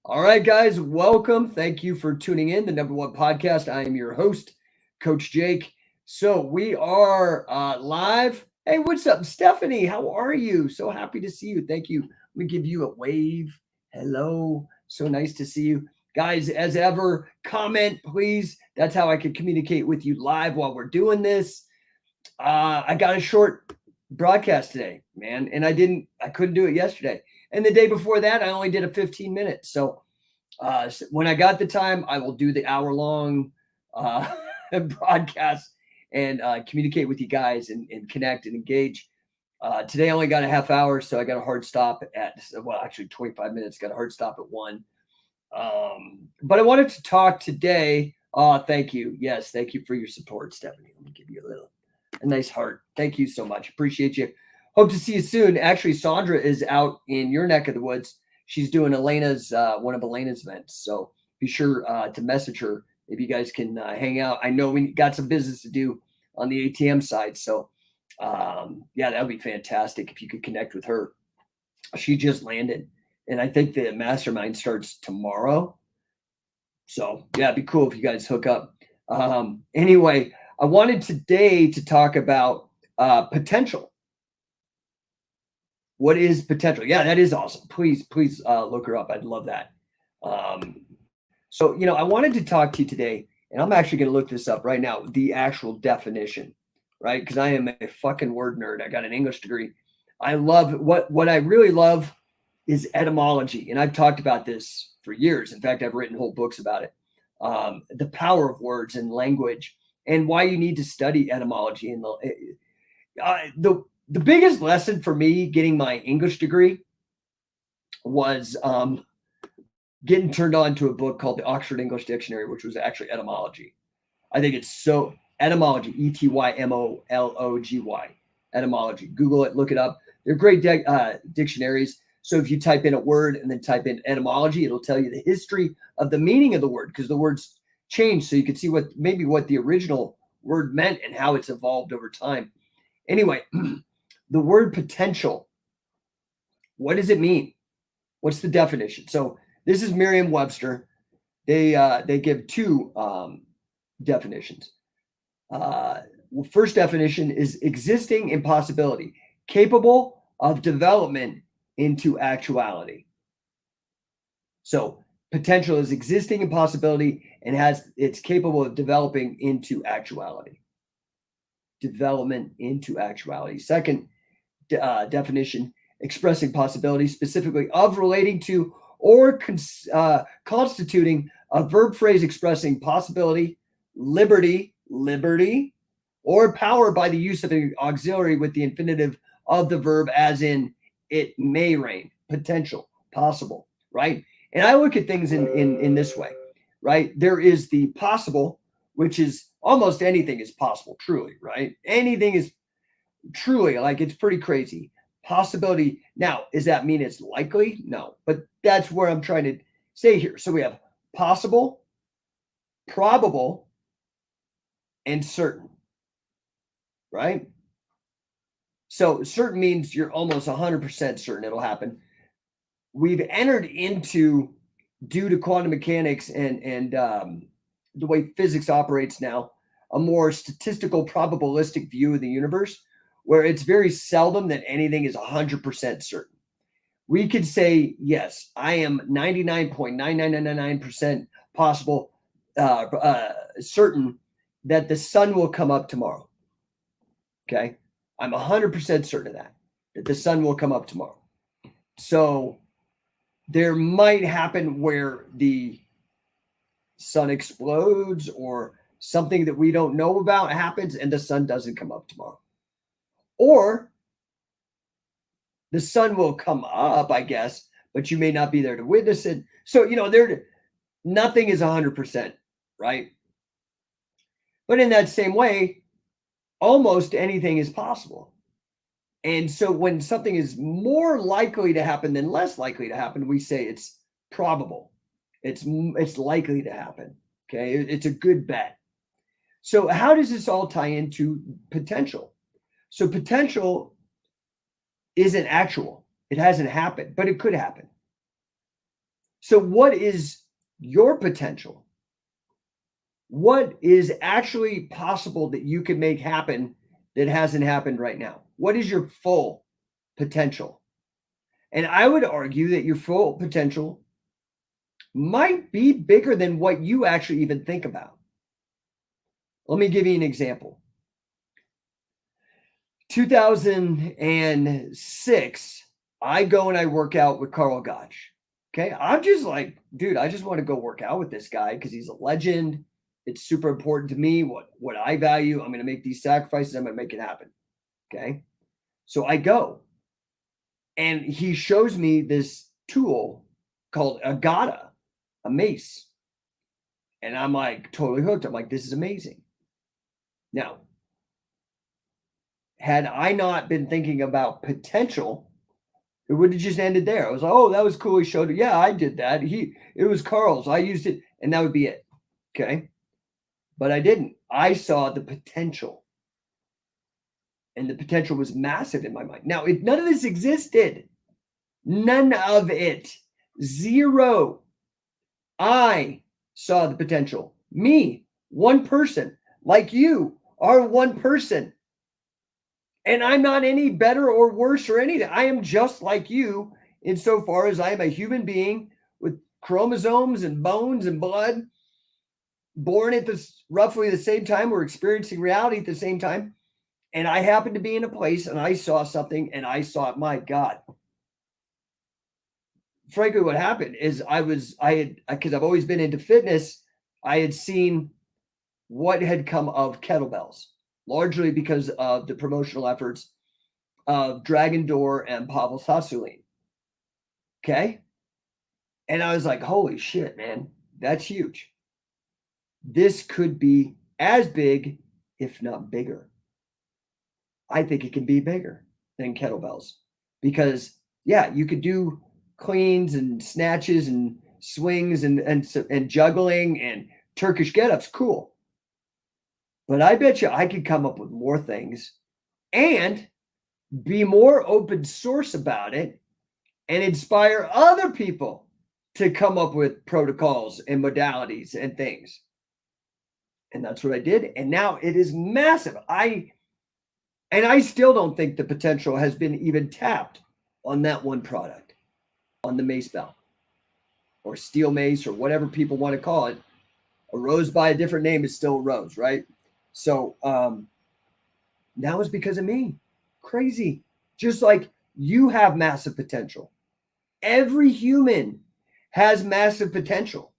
All right, guys, welcome. Thank you for tuning in, the #1 podcast. I am your host, Coach Jake. So we are live. Hey, what's up, Stephanie? How are you? So happy to see you. Thank you. Let me give you a wave. Hello. So nice to see you. Guys, as ever, comment, please. That's how I can communicate with you live while we're doing this. I got a short broadcast today, man, and I couldn't do it yesterday. And the day before that, I only did a 15 minutes. So when I got the time, I will do the hour-long broadcast and communicate with you guys and connect and engage. Today I only got a half hour, so I got a hard stop actually 25 minutes. Got a hard stop at 1. But I wanted to talk today. Thank you. Yes, thank you for your support, Stephanie. Let me give you a nice heart. Thank you so much. Appreciate you. Hope to see you soon. Actually, Sandra is out in your neck of the woods. She's doing one of Elena's events. So be sure to message her if you guys can hang out. I know we got some business to do on the ATM side. So yeah, that would be fantastic if you could connect with her. She just landed. And I think the mastermind starts tomorrow. So yeah, it'd be cool if you guys hook up. Anyway, I wanted today to talk about potential. What is potential? Yeah, that is awesome. Please look her up. I'd love that. So, I wanted to talk to you today, and I'm actually going to look this up right now, the actual definition, right? Because I am a fucking word nerd. I got an English degree. I love what I really love is etymology. And I've talked about this for years. In fact, I've written whole books about it. The power of words and language and why you need to study etymology. And the biggest lesson for me getting my English degree was getting turned on to a book called the Oxford English Dictionary, which was actually etymology. I think it's so etymology, etymology, etymology. Google it, look it up. They're great dictionaries. So if you type in a word and then type in etymology, it'll tell you the history of the meaning of the word because the words change. So you can see what the original word meant and how it's evolved over time. Anyway, the word potential, what does it mean? What's the definition? So this is Merriam-Webster. They give two definitions. First definition is existing impossibility, capable of development into actuality. So potential is existing impossibility and it's capable of developing into actuality. Development into actuality. Second definition, expressing possibility, specifically of relating to or constituting a verb phrase expressing possibility, liberty, or power by the use of an auxiliary with the infinitive of the verb, as in it may rain, potential, possible, right? And I look at things in this way, right? There is the possible, which is almost anything is possible, truly, right? Anything is truly, like, it's pretty crazy. Possibility. Now, does that mean it's likely? No, but that's where I'm trying to say here. So we have possible, probable, and certain, right? So certain means you're almost 100% certain it'll happen. We've entered into, due to quantum mechanics and the way physics operates now, a more statistical, probabilistic view of the universe, where it's very seldom that anything is 100% certain. We could say, yes, I am 99.9999% possible, certain that the sun will come up tomorrow. Okay? I'm 100% certain of that the sun will come up tomorrow. So there might happen where the sun explodes or something that we don't know about happens and the sun doesn't come up tomorrow. Or the sun will come up, I guess, but you may not be there to witness it. So, nothing is 100%, right? But in that same way, almost anything is possible. And so when something is more likely to happen than less likely to happen, we say it's probable. It's likely to happen. Okay, it's a good bet. So how does this all tie into potential? So potential isn't actual. It hasn't happened, but it could happen. So, what is your potential? What is actually possible that you could make happen that hasn't happened right now? What is your full potential? And I would argue that your full potential might be bigger than what you actually even think about. Let me give you an example. 2006, I go and I work out with Carl Gotch. Okay. I'm just like, dude, I just want to go work out with this guy because he's a legend. It's super important to me what I value. I'm going to make these sacrifices. I'm going to make it happen. Okay. So I go and he shows me this tool called a gata, a mace. And I'm like totally hooked. I'm like, this is amazing. Now, had I not been thinking about potential, it would have just ended there. I was like, oh, that was cool. He showed it. Yeah, I did that. It was Carl's. I used it, and that would be it. Okay. But I didn't. I saw the potential. And the potential was massive in my mind. Now, if none of this existed, none of it, zero. I saw the potential. Me, one person, like you are one person. And I'm not any better or worse or anything. I am just like you insofar as I am a human being with chromosomes and bones and blood, born at this roughly the same time. We're experiencing reality at the same time. And I happened to be in a place and I saw something and I saw it. My God. Frankly, what happened is because I've always been into fitness, I had seen what had come of kettlebells, largely because of the promotional efforts of Dragon Door and Pavel Tsatsouline. Okay. And I was like, holy shit, man, that's huge. This could be as big, if not bigger. I think it can be bigger than kettlebells because, yeah, you could do cleans and snatches and swings and juggling and Turkish get-ups. Cool. But I bet you I could come up with more things and be more open source about it and inspire other people to come up with protocols and modalities and things. And that's what I did. And now it is massive. I still don't think the potential has been even tapped on that one product, on the mace bell or steel mace or whatever people want to call it. A rose by a different name is still a rose, right? So that was because of me. Crazy. Just like you have massive potential. Every human has massive potential.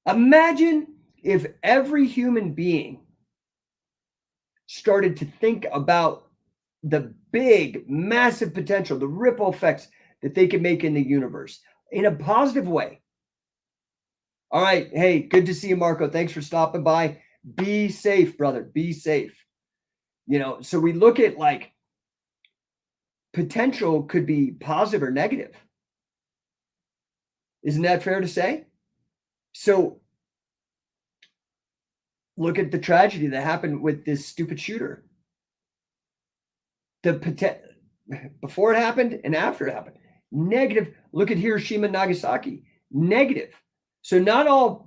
Imagine if every human being started to think about the big, massive potential, the ripple effects that they can make in the universe in a positive way. All right. Hey, good to see you, Marco. Thanks for stopping by. Be safe, brother. Be safe. So we look at like potential could be positive or negative. Isn't that fair to say? So look at the tragedy that happened with this stupid shooter. Before it happened and after it happened. Negative. Look at Hiroshima and Nagasaki. Negative. So not all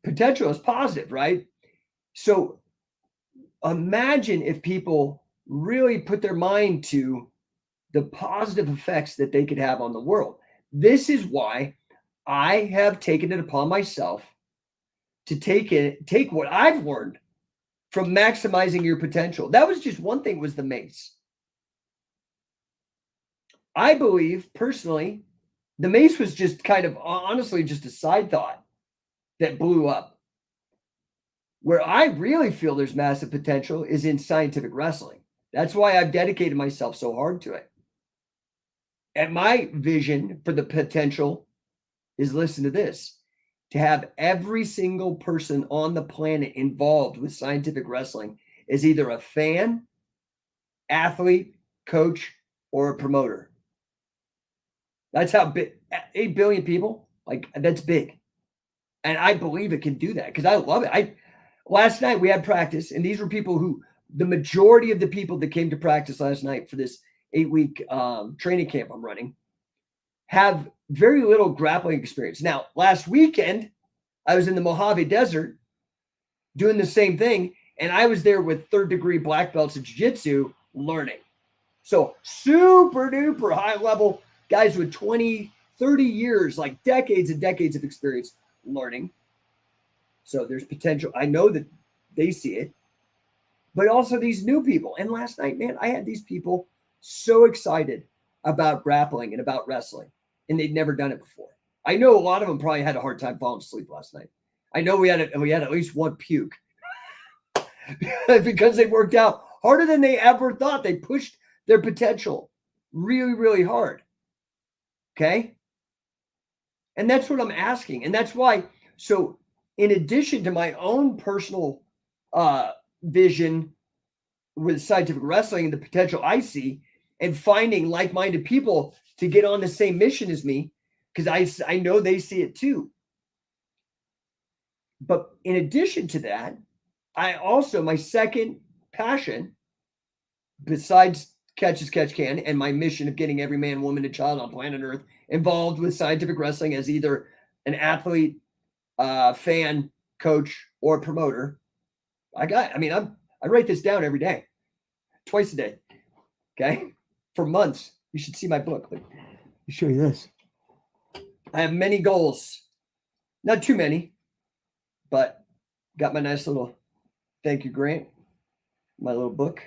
potential is positive, right? So imagine if people really put their mind to the positive effects that they could have on the world. This is why I have taken it upon myself to take what I've learned from maximizing your potential. That was just one thing, was the mace. I believe personally, the mace was just kind of honestly just a side thought that blew up. Where I really feel there's massive potential is in scientific wrestling. That's why I've dedicated myself so hard to it. And my vision for the potential is, listen to this, to have every single person on the planet involved with scientific wrestling is either a fan, athlete, coach, or a promoter. That's how big, 8 billion people, like that's big. And I believe it can do that because I love it. Last night we had practice, and these were people who, the majority of the people that came to practice last night for this 8-week training camp I'm running, have very little grappling experience. Now, last weekend, I was in the Mojave Desert doing the same thing, and I was there with third-degree black belts in jiu-jitsu learning. So super duper high level guys with 20, 30 years, like decades and decades of experience learning. So there's potential. I know that they see it, but also these new people. And last night, man, I had these people so excited about grappling and about wrestling, and they'd never done it before. I know a lot of them probably had a hard time falling asleep last night. I know we had at least one puke because they worked out harder than they ever thought. They pushed their potential really, really hard. Okay. And that's what I'm asking. And that's why, so in addition to my own personal vision with scientific wrestling and the potential I see, and finding like-minded people to get on the same mission as me, because I know they see it too. But in addition to that, I also, my second passion, besides Catch as Catch Can and my mission of getting every man, woman, and child on planet Earth involved with scientific wrestling as either an athlete, fan, coach, or promoter. I write this down every day, twice a day. Okay. For months. You should see my book. Let me show you this. I have many goals. Not too many, but got my nice little thank you grant, my little book.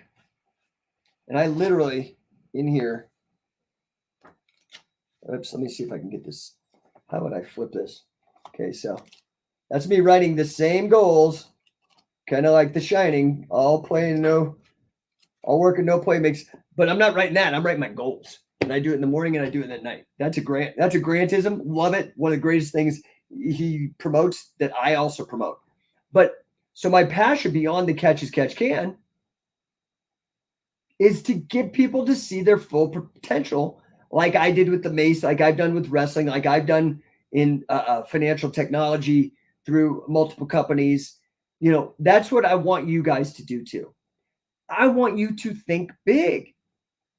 And I literally in here, oops, let me see if I can get this. How would I flip this? Okay, so that's me writing the same goals, kind of like The Shining, all work and no play makes, but I'm not writing that. I'm writing my goals. And I do it in the morning and I do it at night. That's a grantism. Love it. One of the greatest things he promotes that I also promote. But so my passion beyond the Catch as Catch Can is to get people to see their full potential, like I did with the mace, like I've done with wrestling, like I've done in financial technology through multiple companies. You know, that's what I want you guys to do too. I want you to think big.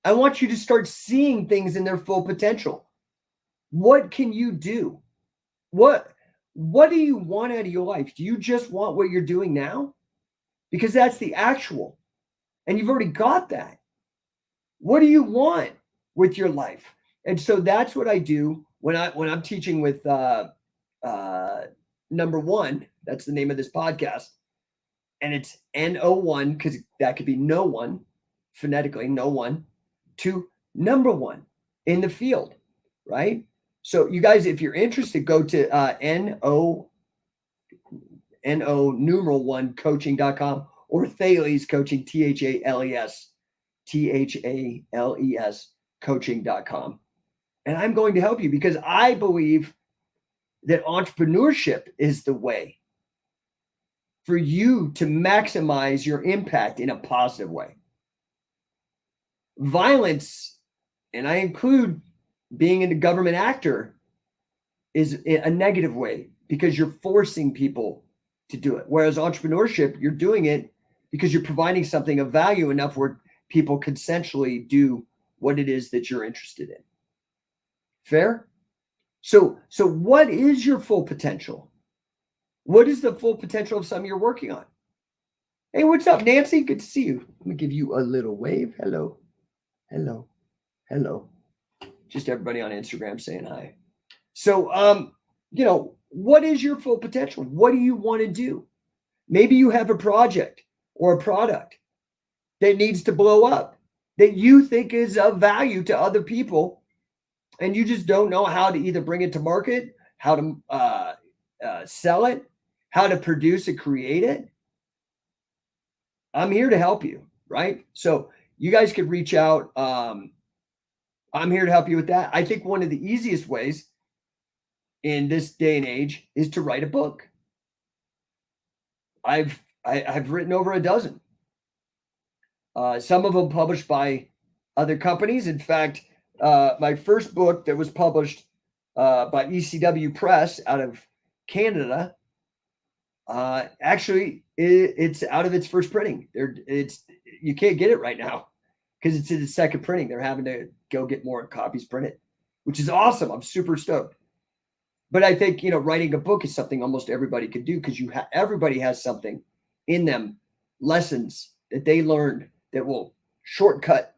I want you to start seeing things in their full potential. What can you do? What do you want out of your life? Do you just want what you're doing now? Because that's the actual. And you've already got that. What do you want with your life? And so that's what I do when I'm teaching with No1. That's the name of this podcast. And it's No1, because that could be no one, phonetically, no one, to number one in the field, right? So you guys, if you're interested, go to NO numeral one coaching.com or Thales coaching, THALES coaching.com. And I'm going to help you because I believe that entrepreneurship is the way for you to maximize your impact in a positive way. Violence, and I include being a government actor, is a negative way because you're forcing people to do it. Whereas entrepreneurship, you're doing it because you're providing something of value enough where people consensually do what it is that you're interested in. Fair? So what is your full potential? What is the full potential of something you're working on? Hey, what's up, Nancy? Good to see you. Let me give you a little wave. Hello. Hello. Hello. Just everybody on Instagram saying hi. So, what is your full potential? What do you want to do? Maybe you have a project or a product that needs to blow up that you think is of value to other people, and you just don't know how to either bring it to market, how to sell it, how to produce and create it. I'm here to help you, right? So you guys could reach out. I'm here to help you with that. I think one of the easiest ways in this day and age is to write a book. I've written over a dozen. Some of them published by other companies. In fact, my first book that was published by ECW Press out of Canada, actually, it's out of its first printing. You can't get it right now because it's in its second printing. They're having to go get more copies printed, which is awesome. I'm super stoked. But I think, writing a book is something almost everybody could do because everybody has something in them, lessons that they learned that will shortcut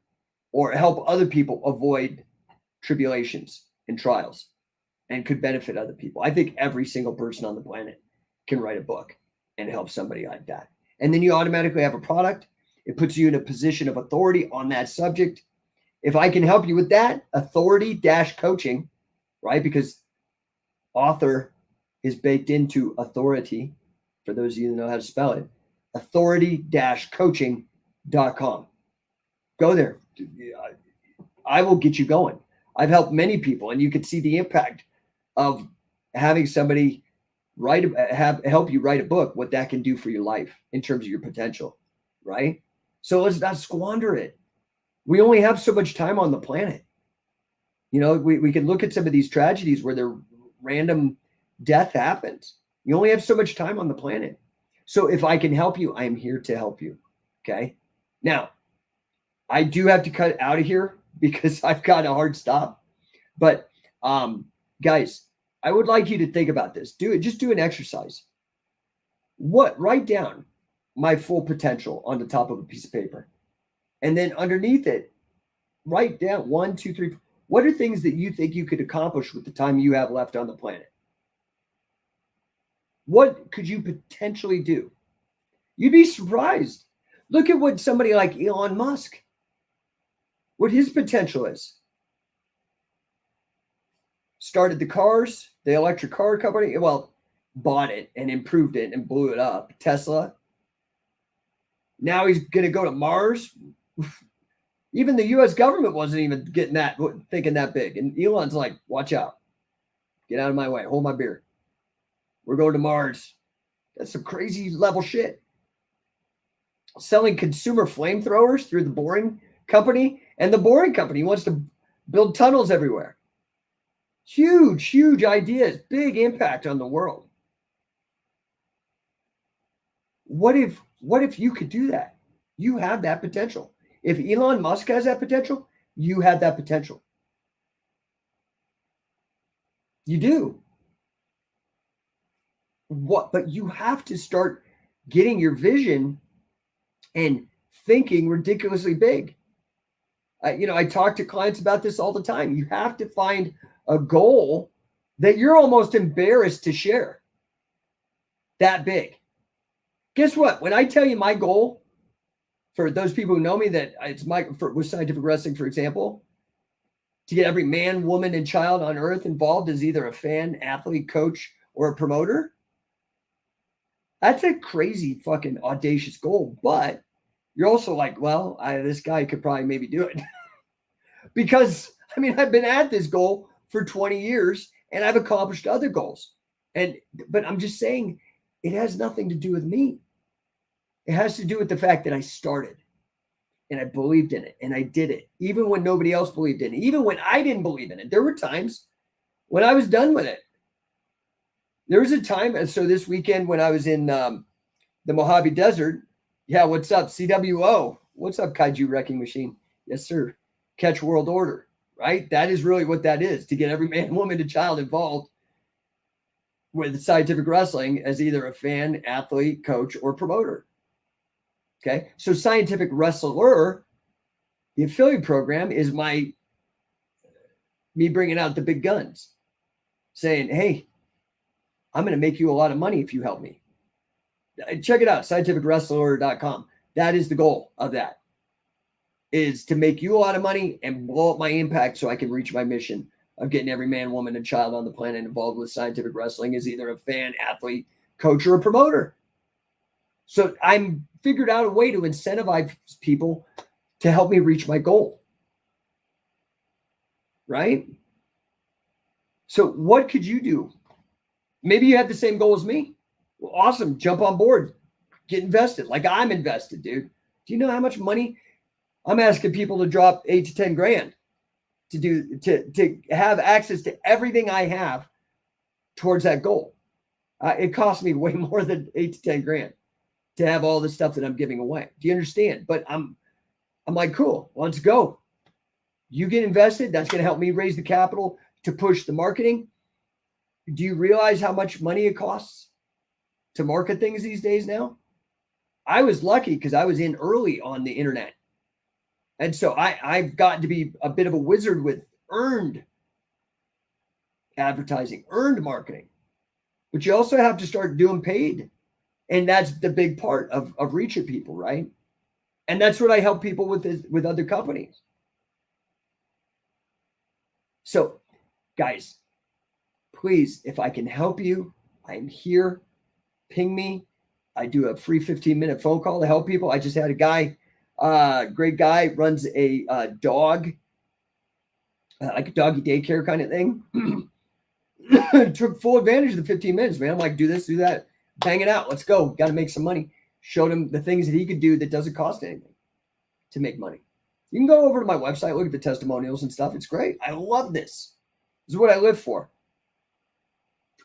or help other people avoid tribulations and trials and could benefit other people. I think every single person on the planet can write a book and help somebody like that. And then you automatically have a product. It puts you in a position of authority on that subject. If I can help you with that, authority-coaching, right? Because author is baked into authority, for those of you who know how to spell it, authority-coaching.com. Go there. I will get you going. I've helped many people, and you can see the impact of having somebody help you write a book, what that can do for your life in terms of your potential, right? So let's not squander it. We only have so much time on the planet. We can look at some of these tragedies where their random death happens. You only have so much time on the planet. So if I can help you, I am here to help you. Okay. Now, I do have to cut out of here because I've got a hard stop. But guys, I would like you to think about this. Just do an exercise. Write down my full potential on the top of a piece of paper. And then underneath it, write down 1, 2, 3. What are things that you think you could accomplish with the time you have left on the planet? What could you potentially do? You'd be surprised. Look at what somebody like Elon Musk, what his potential is. Started the electric car company. Well, bought it and improved it and blew it up. Tesla. Now he's going to go to Mars. Even the U.S. government wasn't even thinking that big. And Elon's like, watch out. Get out of my way. Hold my beer. We're going to Mars. That's some crazy level shit. Selling consumer flamethrowers through the Boring Company. And the Boring Company wants to build tunnels everywhere. Huge, huge ideas. Big impact on the world. What if you could do that? You have that potential. If Elon Musk has that potential, you have that potential. You do. But you have to start getting your vision and thinking ridiculously big. I talk to clients about this all the time. You have to find a goal that you're almost embarrassed to share. That big. Guess what? When I tell you my goal, for those people who know me, that it's with scientific wrestling, for example, to get every man, woman, and child on earth involved as either a fan, athlete, coach, or a promoter. That's a crazy fucking audacious goal. But you're also like, well, this guy could probably maybe do it. Because, I've been at this goal for 20 years and I've accomplished other goals. But I'm just saying, it has nothing to do with me. It has to do with the fact that I started and I believed in it and I did it, even when nobody else believed in it, even when I didn't believe in it. There were times when I was done with it. There was a time, and so this weekend when I was in the Mojave Desert, yeah, what's up, CWO? What's up, Kaiju Wrecking Machine? Yes, sir. Catch World Order, right? That is really what that is, to get every man, woman, and child involved with scientific wrestling as either a fan, athlete, coach, or promoter. Okay, so Scientific Wrestler, the affiliate program, is me bringing out the big guns, saying, hey, I'm going to make you a lot of money if you help me. Check it out, scientificwrestler.com. That is the goal of that, is to make you a lot of money and blow up my impact so I can reach my mission of getting every man, woman, and child on the planet involved with scientific wrestling as either a fan, athlete, coach, or a promoter. So I'm figured out a way to incentivize people to help me reach my goal. Right? So what could you do? Maybe you have the same goal as me. Well, awesome. Jump on board. Get invested. Like I'm invested, dude. Do you know how much money I'm asking people to drop 8 to 10 grand to have access to everything I have towards that goal? It costs me way more than 8 to 10 grand to have all the stuff that I'm giving away. Do you understand? But I'm like, cool, let's go. You get invested, that's going to help me raise the capital to push the marketing. Do you realize how much money it costs to market things these days now? I was lucky because I was in early on the internet. And so I've gotten to be a bit of a wizard with earned advertising, earned marketing. But you also have to start doing paid. And that's the big part of reaching people, right? And that's what I help people with other companies. So, guys, please, if I can help you, I'm here. Ping me. I do a free 15-minute phone call to help people. I just had a guy, great guy, runs a dog, like a doggy daycare kind of thing. Took full advantage of the 15 minutes, man. I'm like, do this, do that. Bang it out. Let's go. Got to make some money. Showed him the things that he could do that doesn't cost anything to make money. You can go over to my website, look at the testimonials and stuff. It's great. I love this. This is what I live for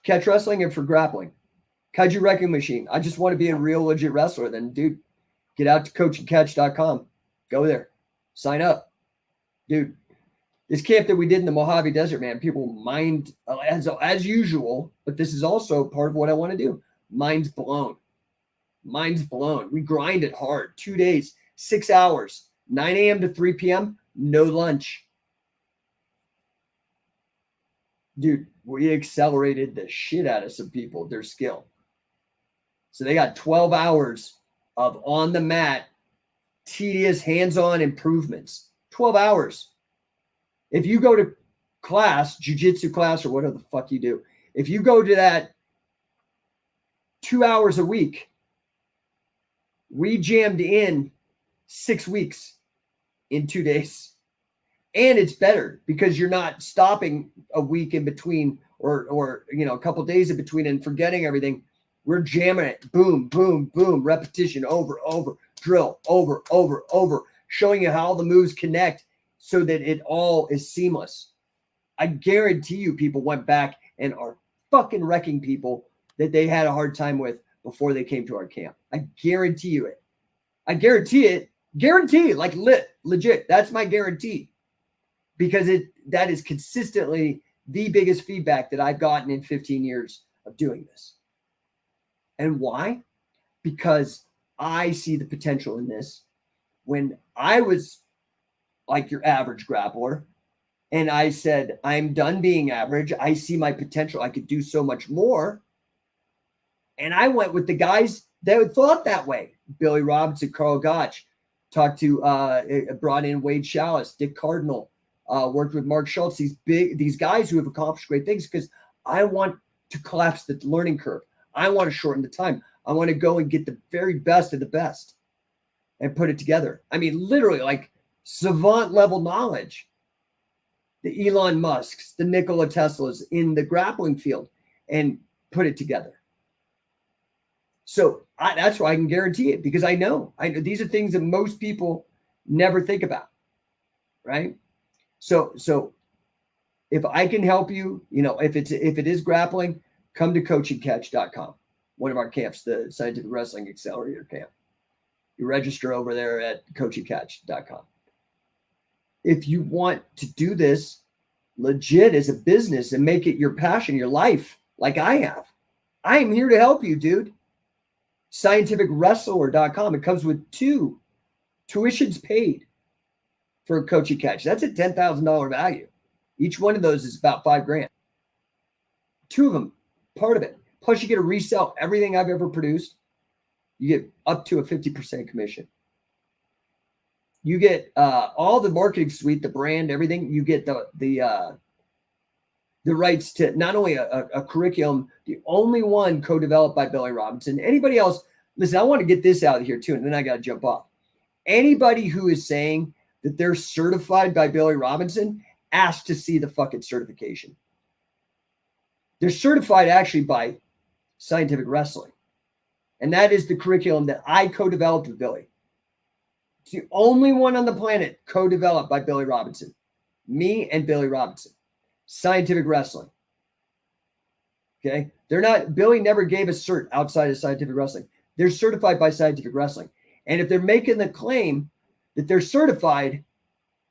catch wrestling and for grappling. Kaiju Wrecking Machine. I just want to be a real legit wrestler. Then, dude, get out to coachandcatch.com. Go there. Sign up. Dude, this camp that we did in the Mojave Desert, man, people mind as usual, but this is also part of what I want to do. Mind's blown. Mind's blown. We grind it hard. 2 days, 6 hours, 9 a.m. to 3 p.m., no lunch. Dude, we accelerated the shit out of some people, their skill. So they got 12 hours of on the mat, tedious hands-on improvements. 12 hours. If you go to class, jiu-jitsu class or whatever the fuck you do, if you go to that 2 hours a week, we jammed in 6 weeks in 2 days. And it's better because you're not stopping a week in between or a couple of days in between and forgetting everything. We're jamming it. Boom, boom, boom. Repetition over, drill, over, showing you how the moves connect so that it all is seamless. I guarantee you people went back and are fucking wrecking people that they had a hard time with before they came to our camp. I guarantee you it. I guarantee it. Guarantee, like legit. That's my guarantee. Because that is consistently the biggest feedback that I've gotten in 15 years of doing this. And why? Because I see the potential in this. When I was like your average grappler, and I said, I'm done being average. I see my potential. I could do so much more. And I went with the guys that thought that way. Billy Robinson, Carl Gotch, brought in Wade Chalice, Dick Cardinal, worked with Mark Schultz, these guys who have accomplished great things because I want to collapse the learning curve. I want to shorten the time. I want to go and get the very best of the best and put it together. I mean, literally like savant level knowledge. The Elon Musks, the Nikola Teslas in the grappling field and put it together. So that's why I can guarantee it because I know these are things that most people never think about, right? So if I can help you, if it is grappling, come to coachandcatch.com, one of our camps, the Scientific Wrestling Accelerator Camp. You register over there at coachandcatch.com. If you want to do this legit as a business and make it your passion, your life, like I have, I am here to help you, dude. Scientificwrestler.com. It comes with 2 tuitions paid for a Coaching Catch. That's a $10,000 value. Each one of those is about $5,000. 2 of them, part of it. Plus you get to resell everything I've ever produced. You get up to a 50% commission. You get all the marketing suite, the brand, everything. You get the rights to not only a curriculum, the only one co-developed by Billy Robinson. Anybody else, listen, I want to get this out of here too, and then I got to jump off. Anybody who is saying that they're certified by Billy Robinson, ask to see the fucking certification. They're certified actually by Scientific Wrestling. And that is the curriculum that I co-developed with Billy. It's the only one on the planet co-developed by Billy Robinson. Me and Billy Robinson. Scientific Wrestling. Okay? Billy never gave a cert outside of Scientific Wrestling. They're certified by Scientific Wrestling. And if they're making the claim that they're certified,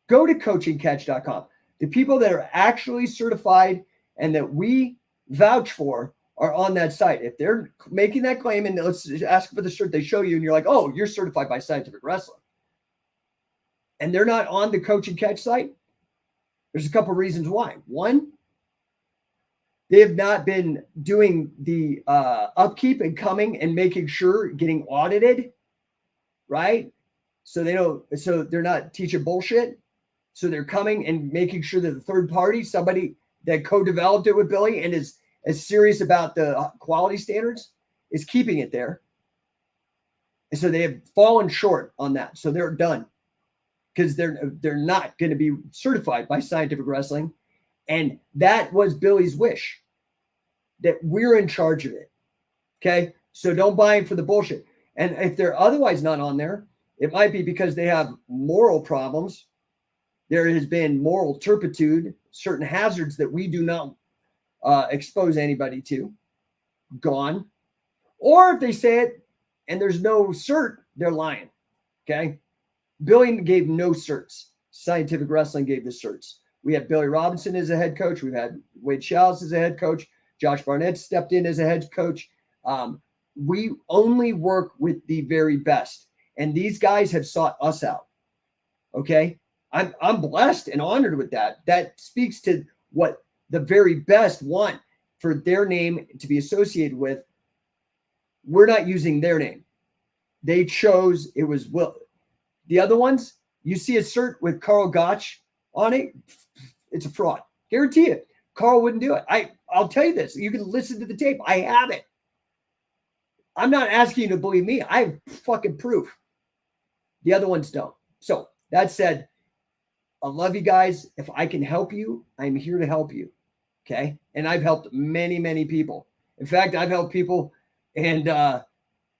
Go to coachingcatch.com. The people that are actually certified and that we vouch for are on that site. If they're making that claim and let's ask for the cert, they show you and you're like, oh, you're certified by Scientific Wrestling. And they're not on the Coach and Catch site. There's a couple of reasons why. One, they have not been doing the upkeep and coming and making sure getting audited, right? So they're not teaching bullshit. So they're coming and making sure that the third party, somebody that co-developed it with Billy and is as serious about the quality standards, is keeping it there. And so they have fallen short on that. So they're done because they're not going to be certified by Scientific Wrestling. And that was Billy's wish, that we're in charge of it. Okay. So don't buy in for the bullshit. And if they're otherwise not on there, it might be because they have moral problems. There has been moral turpitude, certain hazards that we do not expose anybody to, gone. Or if they say it and there's no cert, they're lying. Okay. Billy gave no certs. Scientific Wrestling gave the certs. We had Billy Robinson as a head coach. We've had Wade Chalice as a head coach. Josh Barnett stepped in as a head coach. We only work with the very best. And these guys have sought us out. Okay. I'm blessed and honored with that. That speaks to what the very best want for their name to be associated with. We're not using their name. They chose, it was Will. The other ones, you see a cert with Carl Gotch on it, it's a fraud. Guarantee it. Carl wouldn't do it. I'll tell you this. You can listen to the tape. I have it. I'm not asking you to believe me. I have fucking proof. The other ones don't. So that said, I love you guys. If I can help you, I'm here to help you. Okay. And I've helped many, many people. In fact, I've helped people and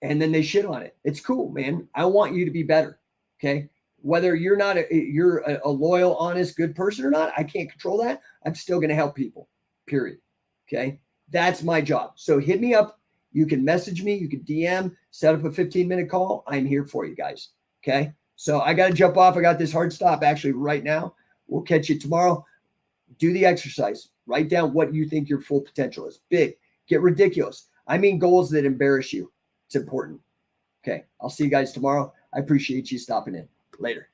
then they shit on it. It's cool, man. I want you to be better. Okay. Whether you're a loyal, honest, good person or not, I can't control that. I'm still going to help people, period. Okay. That's my job. So hit me up. You can message me. You can DM, set up a 15-minute call. I'm here for you guys. Okay. So I got to jump off. I got this hard stop actually right now. We'll catch you tomorrow. Do the exercise. Write down what you think your full potential is. Big. Get ridiculous. I mean goals that embarrass you. It's important. Okay. I'll see you guys tomorrow. I appreciate you stopping in. Later.